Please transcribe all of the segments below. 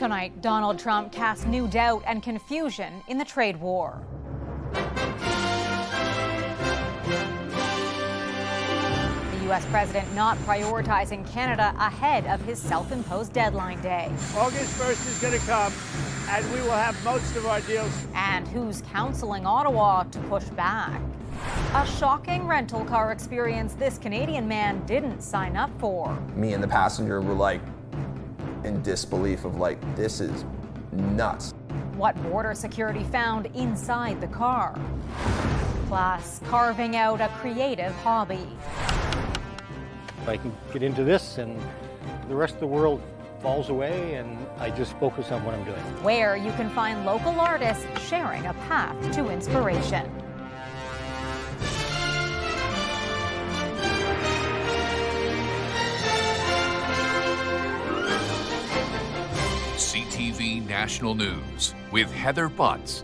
Tonight, Donald Trump casts new doubt and confusion in the trade war. The U.S. president not prioritizing Canada ahead of his self-imposed deadline day. August 1st is going to come, and we will have most of our deals. And who's counseling Ottawa to push back? A shocking rental car experience this Canadian man didn't sign up for. Me and the passenger were like in disbelief of like, this is nuts. What border security found inside the car. Plus, carving out a creative hobby. I can get into this and the rest of the world falls away and I just focus on what I'm doing. Where you can find local artists sharing a path to inspiration. CTV National News with Heather Butts.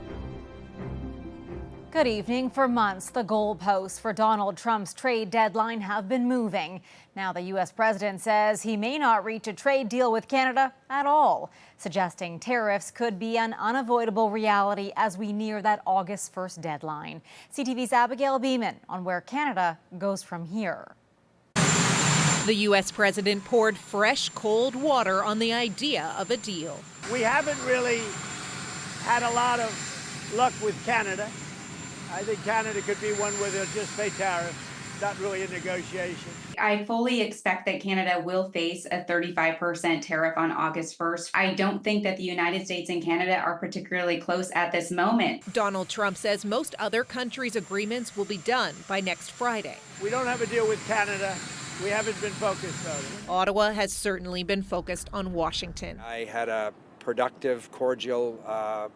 Good evening. For months, the goalposts for Donald Trump's trade deadline have been moving. Now the U.S. president says he may not reach a trade deal with Canada at all, suggesting tariffs could be an unavoidable reality as we near that August 1st deadline. CTV's Abigail Beeman on where Canada goes from here. The U.S. president poured fresh, cold water on the idea of a deal. We haven't really had a lot of luck with Canada. I think Canada could be one where they'll just pay tariffs, not really a negotiation. I fully expect that Canada will face a 35% tariff on August 1st. I don't think that the United States and Canada are particularly close at this moment. Donald Trump says most other countries' agreements will be done by next Friday. We don't have a deal with Canada. We haven't been focused on it. Ottawa has certainly been focused on Washington. I had a productive, cordial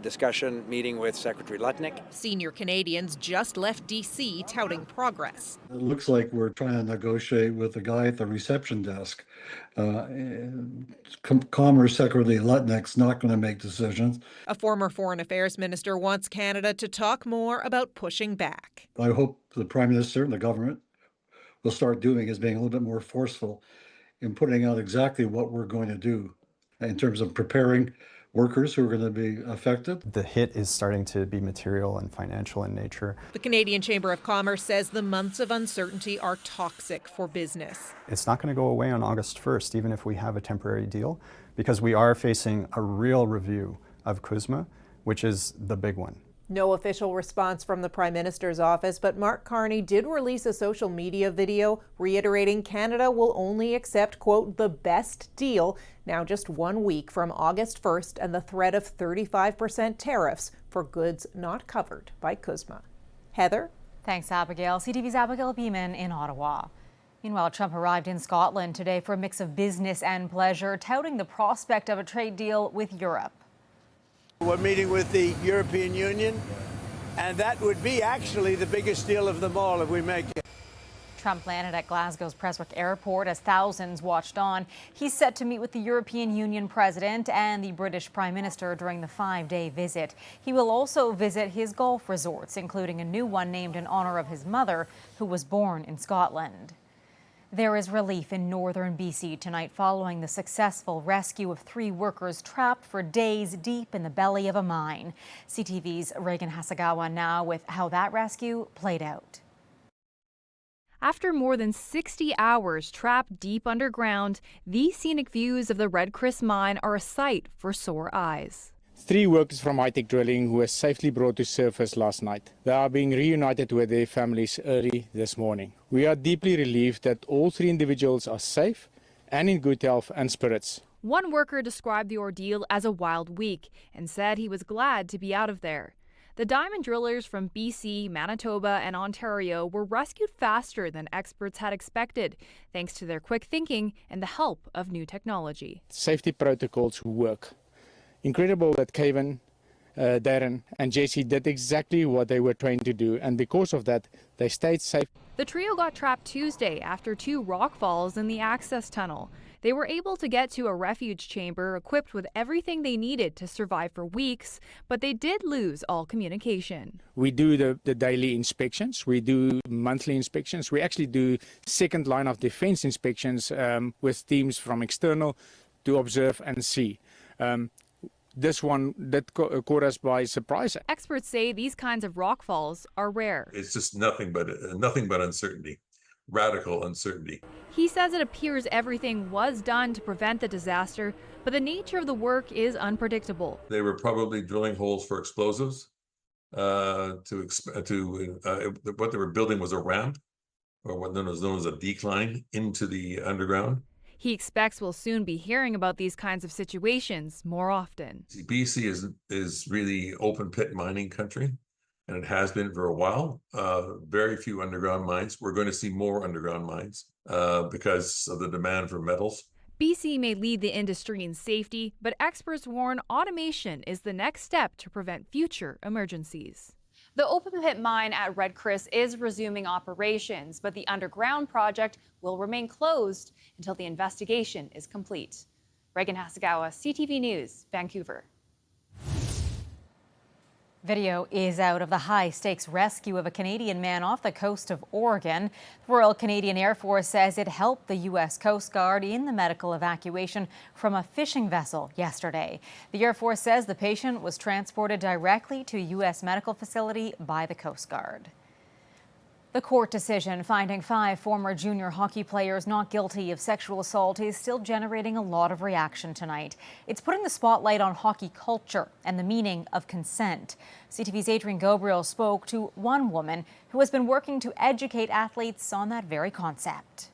discussion meeting with Secretary Lutnick. Senior Canadians just left D.C. touting progress. It looks like we're trying to negotiate with the guy at the reception desk. Commerce Secretary Lutnick's not going to make decisions. A former Foreign Affairs minister wants Canada to talk more about pushing back. I hope the Prime Minister and the government will start doing is being a little bit more forceful in putting out exactly what we're going to do in terms of preparing workers who are going to be affected. The hit is starting to be material and financial in nature. The Canadian Chamber of Commerce says the months of uncertainty are toxic for business. It's not going to go away on August 1st, even if we have a temporary deal, because we are facing a real review of CUSMA, which is the big one. No official response from the Prime Minister's office, but Mark Carney did release a social media video reiterating Canada will only accept, quote, the best deal now just 1 week from August 1st and the threat of 35% tariffs for goods not covered by CUSMA. Heather? Thanks, Abigail. CTV's Abigail Beeman in Ottawa. Meanwhile, Trump arrived in Scotland today for a mix of business and pleasure, touting the prospect of a trade deal with Europe. We're meeting with the European Union, and that would be actually the biggest deal of them all if we make it. Trump landed at Glasgow's Prestwick Airport as thousands watched on. He's set to meet with the European Union president and the British Prime Minister during the 5-day visit. He will also visit his golf resorts, including a new one named in honor of his mother, who was born in Scotland. There is relief in northern BC tonight following the successful rescue of 3 workers trapped for days deep in the belly of a mine. CTV's Reagan Hasagawa now with how that rescue played out. After more than 60 hours trapped deep underground, these scenic views of the Red Chris mine are a sight for sore eyes. 3 workers from high-tech drilling who were safely brought to surface last night. They are being reunited with their families early this morning. We are deeply relieved that all 3 individuals are safe and in good health and spirits. One worker described the ordeal as a wild week and said he was glad to be out of there. The diamond drillers from BC, Manitoba, and Ontario were rescued faster than experts had expected, thanks to their quick thinking and the help of new technology. Safety protocols work. Incredible that Kevin, Darren and Jesse did exactly what they were trained to do, and because of that, they stayed safe. The trio got trapped Tuesday after 2 rock falls in the access tunnel. They were able to get to a refuge chamber equipped with everything they needed to survive for weeks, but they did lose all communication. We do the daily inspections. We do monthly inspections. We actually do second line of defense inspections with teams from external to observe and see. This one that caught us by surprise. Experts say these kinds of rock falls are rare. It's just nothing but uncertainty, radical uncertainty. He says it appears everything was done to prevent the disaster, but the nature of the work is unpredictable. They were probably drilling holes for explosives. What they were building was a ramp, or what was known as a decline into the underground. He expects we'll soon be hearing about these kinds of situations more often. BC is really open pit mining country, and it has been for a while. Very few underground mines. We're going to see more underground mines because of the demand for metals. BC may lead the industry in safety, but experts warn automation is the next step to prevent future emergencies. The open pit mine at Red Chris is resuming operations, but the underground project will remain closed until the investigation is complete. Reagan Hasegawa, CTV News, Vancouver. Video is out of the high-stakes rescue of a Canadian man off the coast of Oregon. The Royal Canadian Air Force says it helped the U.S. Coast Guard in the medical evacuation from a fishing vessel yesterday. The Air Force says the patient was transported directly to a U.S. medical facility by the Coast Guard. The court decision finding 5 former junior hockey players not guilty of sexual assault is still generating a lot of reaction tonight. It's putting the spotlight on hockey culture and the meaning of consent. CTV's Adrian Gabriel spoke to one woman who has been working to educate athletes on that very concept.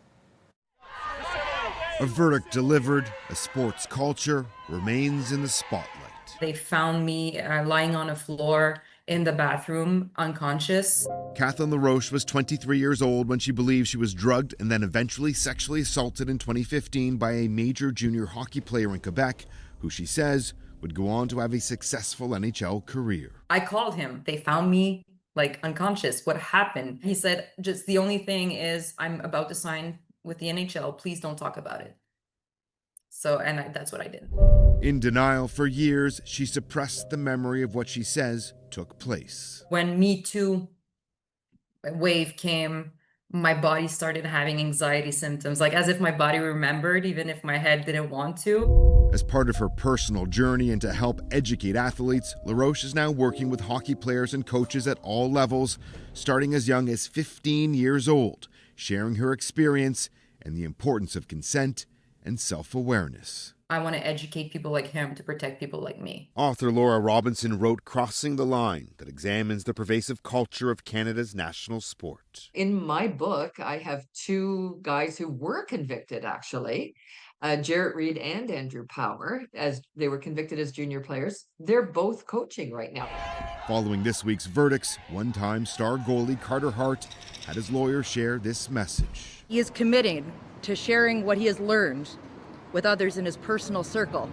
A verdict delivered, a sports culture remains in the spotlight. They found me lying on a floor in the bathroom, unconscious. Kathleen LaRoche was 23 years old when she believed she was drugged and then eventually sexually assaulted in 2015 by a major junior hockey player in Quebec, who she says would go on to have a successful NHL career. I called him. They found me unconscious. What happened? He said, just the only thing is I'm about to sign with the NHL. Please don't talk about it. That's what I did. In denial for years, she suppressed the memory of what she says took place. When Me Too wave came, my body started having anxiety symptoms, as if my body remembered, even if my head didn't want to. As part of her personal journey and to help educate athletes, LaRoche is now working with hockey players and coaches at all levels, starting as young as 15 years old, sharing her experience and the importance of consent and self-awareness. I want to educate people like him to protect people like me. Author Laura Robinson wrote Crossing the Line, that examines the pervasive culture of Canada's national sport. In my book, I have 2 guys who were convicted, actually, Jarrett Reed and Andrew Palmer, as they were convicted as junior players. They're both coaching right now. Following this week's verdicts, one-time star goalie Carter Hart had his lawyer share this message. He is committed to sharing what he has learned with others in his personal circle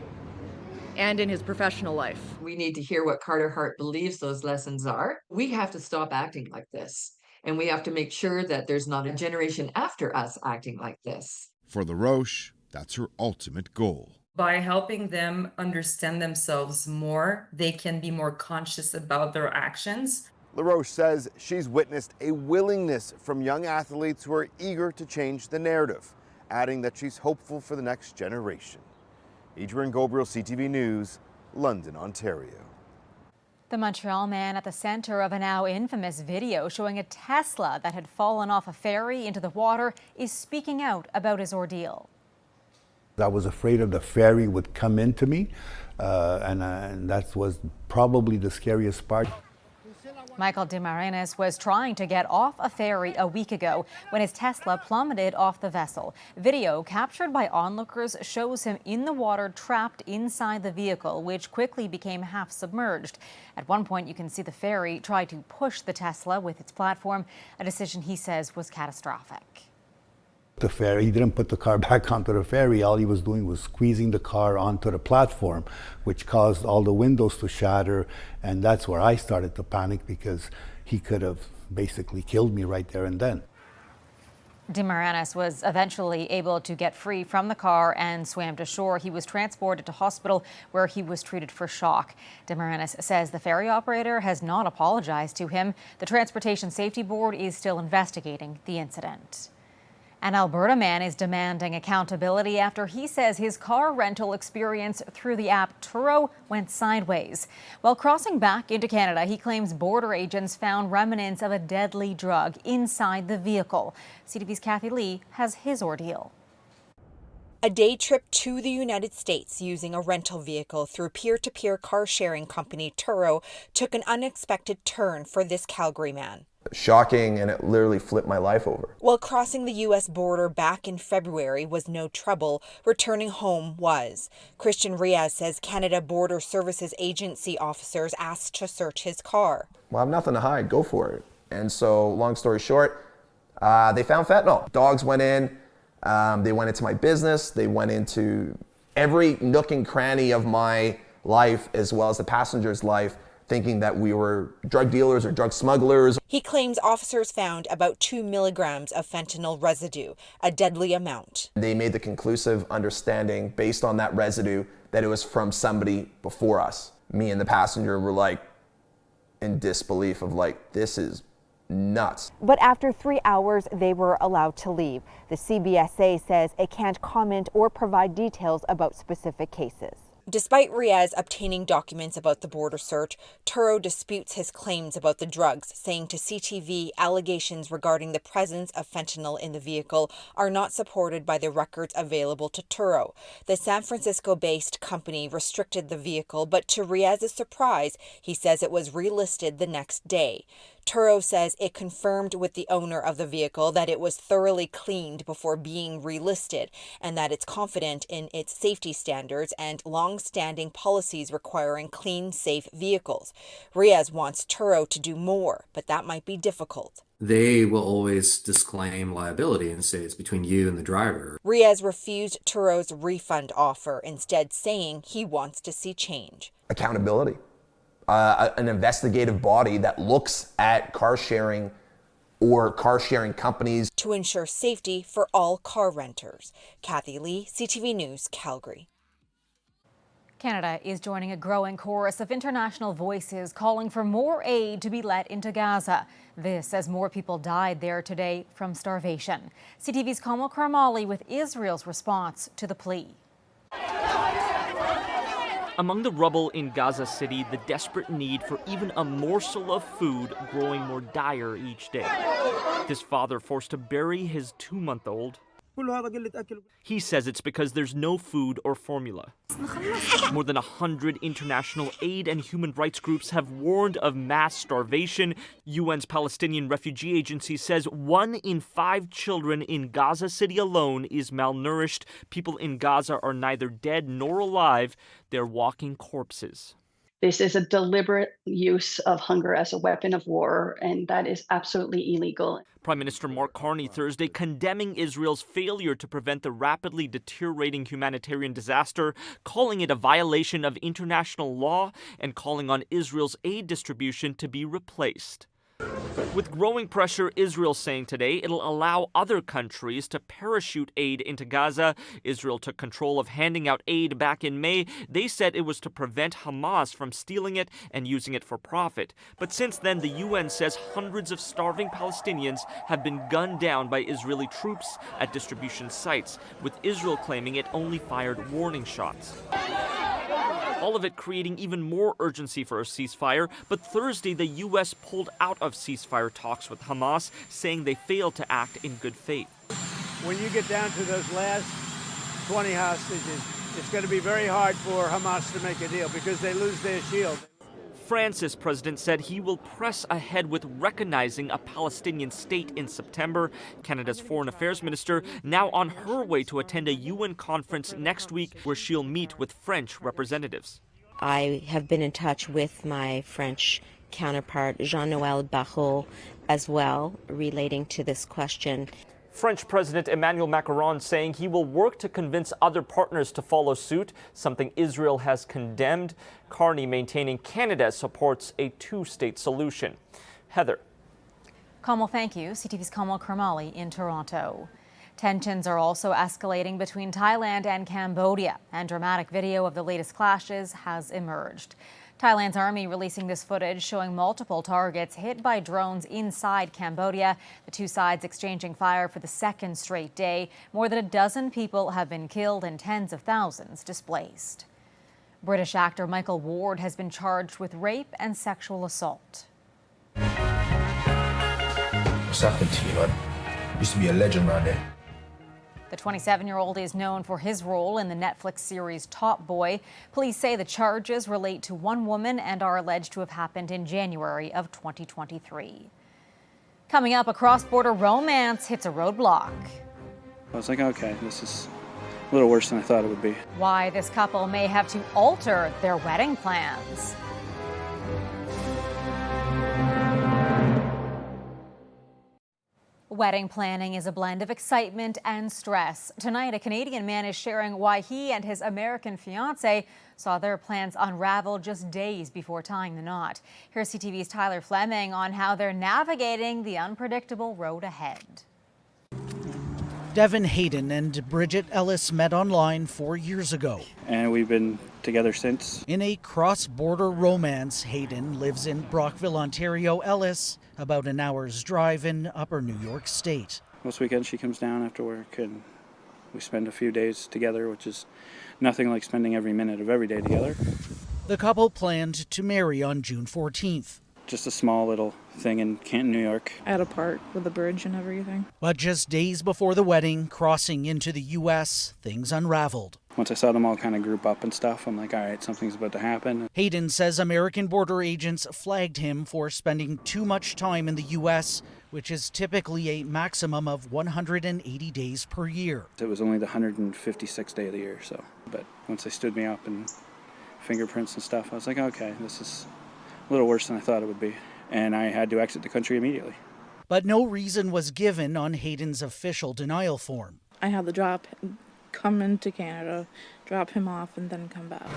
and in his professional life. We need to hear what Carter Hart believes those lessons are. We have to stop acting like this, and we have to make sure that there's not a generation after us acting like this. For LaRoche, that's her ultimate goal. By helping them understand themselves more, they can be more conscious about their actions. LaRoche says she's witnessed a willingness from young athletes who are eager to change the narrative, adding that she's hopeful for the next generation. Adrian Gabriel, CTV News, London, Ontario. The Montreal man at the center of a now infamous video showing a Tesla that had fallen off a ferry into the water is speaking out about his ordeal. I was afraid of the ferry would come into me, and that was probably the scariest part. Michael Demarinis was trying to get off a ferry a week ago when his Tesla plummeted off the vessel. Video captured by onlookers shows him in the water trapped inside the vehicle, which quickly became half submerged. At one point, you can see the ferry try to push the Tesla with its platform, a decision he says was catastrophic. The ferry, he didn't put the car back onto the ferry. All he was doing was squeezing the car onto the platform, which caused all the windows to shatter. And that's where I started to panic, because he could have basically killed me right there and then. Demarinis was eventually able to get free from the car and swam to shore. He was transported to hospital where he was treated for shock. Demarinis says the ferry operator has not apologized to him. The Transportation Safety Board is still investigating the incident. An Alberta man is demanding accountability after he says his car rental experience through the app Turo went sideways. While crossing back into Canada, he claims border agents found remnants of a deadly drug inside the vehicle. CTV's Kathy Lee has his ordeal. A day trip to the United States using a rental vehicle through peer-to-peer car sharing company Turo took an unexpected turn for this Calgary man. Shocking, and it literally flipped my life over. While crossing the U.S. border back in February was no trouble, returning home was. Christian Riaz says Canada Border Services Agency officers asked to search his car. Well, I have nothing to hide, go for it. And so, long story short, they found fentanyl. Dogs went in, they went into my business, they went into every nook and cranny of my life, as well as the passenger's life, thinking that we were drug dealers or drug smugglers. He claims officers found about 2 milligrams of fentanyl residue, a deadly amount. They made the conclusive understanding based on that residue that it was from somebody before us. Me and the passenger were like in disbelief of like, this is nuts. But after 3 hours, they were allowed to leave. The CBSA says it can't comment or provide details about specific cases. Despite Riaz obtaining documents about the border search, Turo disputes his claims about the drugs, saying to CTV allegations regarding the presence of fentanyl in the vehicle are not supported by the records available to Turo. The San Francisco-based company restricted the vehicle, but to Riaz's surprise, he says it was relisted the next day. Turo says it confirmed with the owner of the vehicle that it was thoroughly cleaned before being relisted and that it's confident in its safety standards and long-standing policies requiring clean, safe vehicles. Riaz wants Turo to do more, but that might be difficult. They will always disclaim liability and say it's between you and the driver. Riaz refused Turo's refund offer, instead saying he wants to see change. Accountability. An investigative body that looks at car sharing or car sharing companies to ensure safety for all car renters. Kathy Lee, CTV News, Calgary. Canada is joining a growing chorus of international voices calling for more aid to be let into Gaza. This as more people died there today from starvation. CTV's Kamal Karmali with Israel's response to the plea. Among the rubble in Gaza City, the desperate need for even a morsel of food growing more dire each day. This father forced to bury his 2-month-old. He says it's because there's no food or formula. More than 100 international aid and human rights groups have warned of mass starvation. UN's Palestinian Refugee Agency says 1 in 5 children in Gaza City alone is malnourished. People in Gaza are neither dead nor alive. They're walking corpses. This is a deliberate use of hunger as a weapon of war, and that is absolutely illegal. Prime Minister Mark Carney Thursday condemning Israel's failure to prevent the rapidly deteriorating humanitarian disaster, calling it a violation of international law and calling on Israel's aid distribution to be replaced. With growing pressure, Israel saying today it'll allow other countries to parachute aid into Gaza. Israel took control of handing out aid back in May. They said it was to prevent Hamas from stealing it and using it for profit. But since then, the UN says hundreds of starving Palestinians have been gunned down by Israeli troops at distribution sites, with Israel claiming it only fired warning shots. All of it creating even more urgency for a ceasefire. But Thursday, the U.S. pulled out of ceasefire talks with Hamas, saying they failed to act in good faith. When you get down to those last 20 hostages, it's going to be very hard for Hamas to make a deal because they lose their shield. France's president said he will press ahead with recognizing a Palestinian state in September. Canada's foreign affairs minister now on her way to attend a UN conference next week where she'll meet with French representatives. I have been in touch with my French counterpart, Jean-Noël Barrot, as well, relating to this question. French President Emmanuel Macron saying he will work to convince other partners to follow suit, something Israel has condemned. Carney maintaining Canada supports a 2-state solution. Heather. Kamal, thank you. CTV's Kamal Karmali in Toronto. Tensions are also escalating between Thailand and Cambodia, and dramatic video of the latest clashes has emerged. Thailand's army releasing this footage showing multiple targets hit by drones inside Cambodia. The two sides exchanging fire for the second straight day. More than a dozen people have been killed and tens of thousands displaced. British actor Michael Ward has been charged with rape and sexual assault. What's happened to you, man? Used to be a legend around there. The 27-year-old is known for his role in the Netflix series Top Boy. Police say the charges relate to one woman and are alleged to have happened in January of 2023. Coming up, a cross-border romance hits a roadblock. I was like, okay, this is a little worse than I thought it would be. Why this couple may have to alter their wedding plans. Wedding planning is a blend of excitement and stress. Tonight, a Canadian man is sharing why he and his American fiancée saw their plans unravel just days before tying the knot. Here's CTV's Tyler Fleming on how they're navigating the unpredictable road ahead. Devin Hayden and Bridget Ellis met online 4 years ago. And we've been together since. In a cross-border romance, Hayden lives in Brockville, Ontario. Ellis, about an hour's drive in upper New York State. Most weekends she comes down after work and we spend a few days together, which is nothing like spending every minute of every day together. The couple planned to marry on June 14th. Just a small little thing in Canton, New York. At a park with a bridge and everything. But just days before the wedding, crossing into the U.S., things unraveled. Once I saw them all kind of group up and stuff, I'm like, all right, something's about to happen. Hayden says American border agents flagged him for spending too much time in the U.S., which is typically a maximum of 180 days per year. It was only the 156th day of the year, so. But once they stood me up and fingerprints and stuff, I was like, okay, this is a little worse than I thought it would be. And I had to exit the country immediately. But no reason was given on Hayden's official denial form. I had to come into Canada, drop him off, and then come back.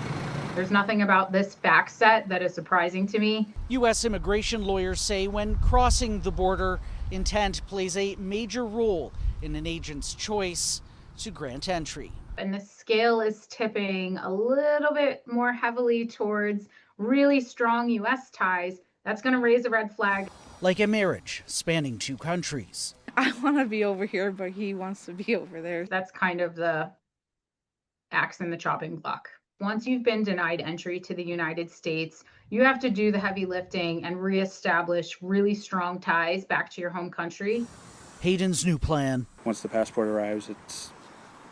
There's nothing about this fact set that is surprising to me. U.S. immigration lawyers say when crossing the border, intent plays a major role in an agent's choice to grant entry. And the scale is tipping a little bit more heavily towards really strong U.S. ties. That's going to raise a red flag. Like a marriage spanning two countries. I want to be over here, but he wants to be over there. That's kind of the axe in the chopping block. Once you've been denied entry to the United States, you have to do the heavy lifting and reestablish really strong ties back to your home country. Hayden's new plan. Once the passport arrives, it's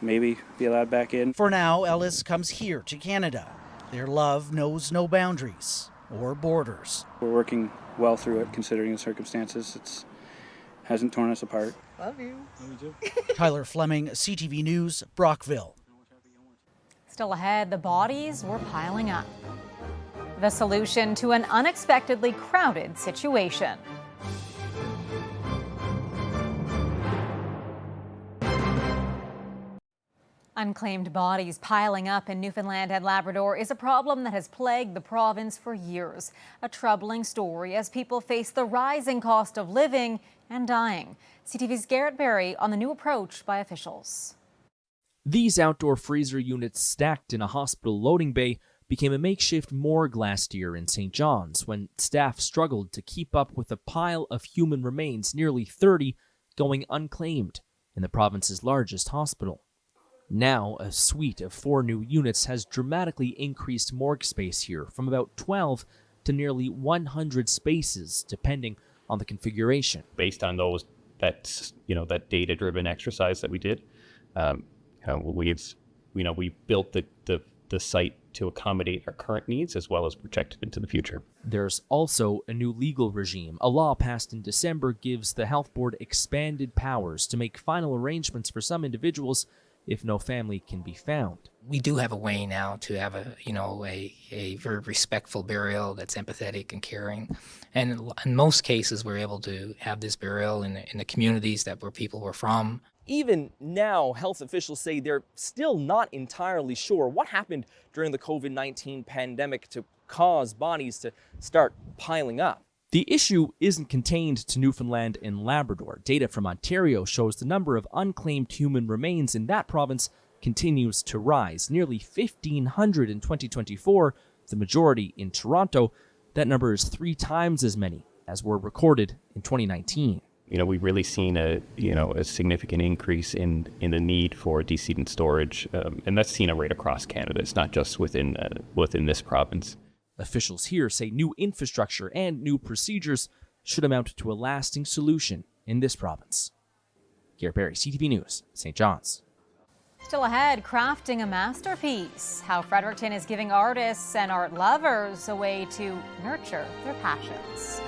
maybe be allowed back in. For now, Ellis comes here to Canada. Their love knows no boundaries or borders. We're working well through it, considering the circumstances. It hasn't torn us apart. Love you. Love you too. Tyler Fleming, CTV News, Brockville. Still ahead, the bodies were piling up. The solution to an unexpectedly crowded situation. Unclaimed bodies piling up in Newfoundland and Labrador is a problem that has plagued the province for years. A troubling story as people face the rising cost of living and dying. CTV's Garrett Berry on the new approach by officials. These outdoor freezer units stacked in a hospital loading bay became a makeshift morgue last year in St. John's when staff struggled to keep up with a pile of human remains, nearly 30, going unclaimed in the province's largest hospital. Now, a suite of 4 new units has dramatically increased morgue space here from about 12 to nearly 100 spaces, depending on the configuration. Based on that data-driven exercise that we did, we've built the site to accommodate our current needs as well as project it into the future. There's also a new legal regime. A law passed in December gives the health board expanded powers to make final arrangements for some individuals if no family can be found. We do have a way now to have a very respectful burial that's empathetic and caring. And in most cases, we're able to have this burial in the communities where people were from. Even now, health officials say they're still not entirely sure what happened during the COVID-19 pandemic to cause bodies to start piling up. The issue isn't contained to Newfoundland and Labrador. Data from Ontario shows the number of unclaimed human remains in that province continues to rise, nearly 1,500 in 2024 the majority in Toronto. That number is 3 times as many as were recorded in 2019. We've really seen a significant increase in the need for decedent storage, and that's seen right across Canada. It's not just within this province. Officials here say new infrastructure and new procedures should amount to a lasting solution in this province. Garrett Barry, CTV News, St. John's. Still ahead, crafting a masterpiece. How Fredericton is giving artists and art lovers a way to nurture their passions.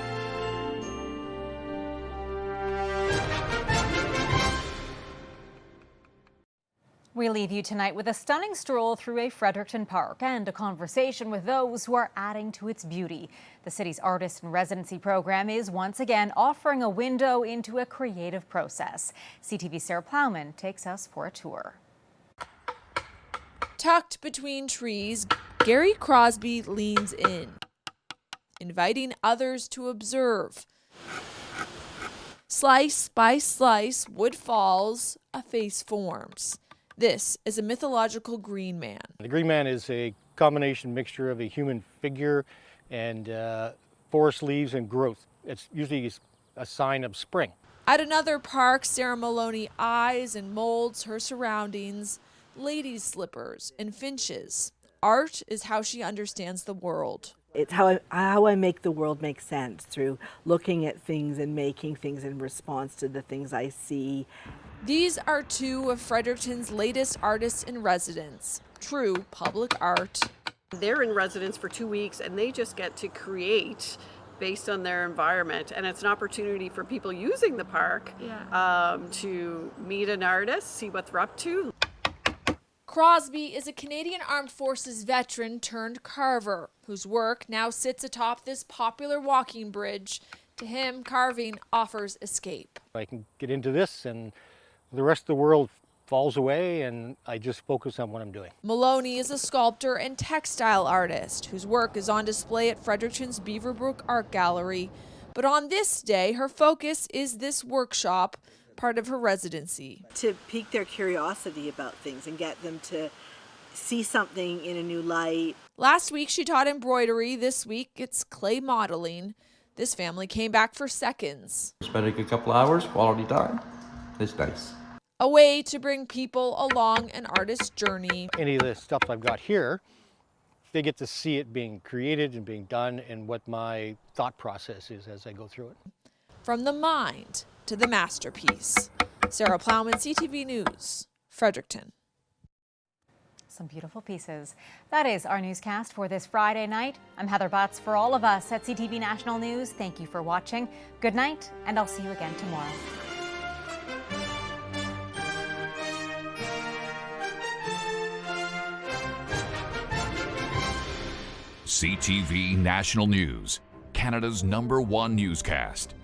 We leave you tonight with a stunning stroll through a Fredericton park and a conversation with those who are adding to its beauty. The city's artist in residency program is once again offering a window into a creative process. CTV's Sarah Plowman takes us for a tour. Tucked between trees, Gary Crosby leans in, inviting others to observe. Slice by slice, wood falls, a face forms. This is a mythological green man. The green man is a combination mixture of a human figure and forest leaves and growth. It's usually a sign of spring. At another park, Sarah Maloney eyes and molds her surroundings, ladies' slippers and finches. Art is how she understands the world. It's how I make the world make sense, through looking at things and making things in response to the things I see. These are 2 of Fredericton's latest artists in residence, true public art. They're in residence for 2 weeks and they just get to create based on their environment, and it's an opportunity for people using the park to meet an artist, see what they're up to. Crosby is a Canadian Armed Forces veteran turned carver whose work now sits atop this popular walking bridge. To him, carving offers escape. I can get into this and the rest of the world falls away and I just focus on what I'm doing. Maloney is a sculptor and textile artist whose work is on display at Fredericton's Beaverbrook Art Gallery. But on this day, her focus is this workshop, part of her residency. To pique their curiosity about things and get them to see something in a new light. Last week she taught embroidery. This week it's clay modeling. This family came back for seconds. Spending a couple hours, quality time. It's nice. A way to bring people along an artist's journey. Any of the stuff I've got here, they get to see it being created and being done and what my thought process is as I go through it. From the mind to the masterpiece. Sarah Plowman, CTV News, Fredericton. Some beautiful pieces. That is our newscast for this Friday night. I'm Heather Butts. For all of us at CTV National News, thank you for watching. Good night, and I'll see you again tomorrow. CTV National News, Canada's #1 newscast.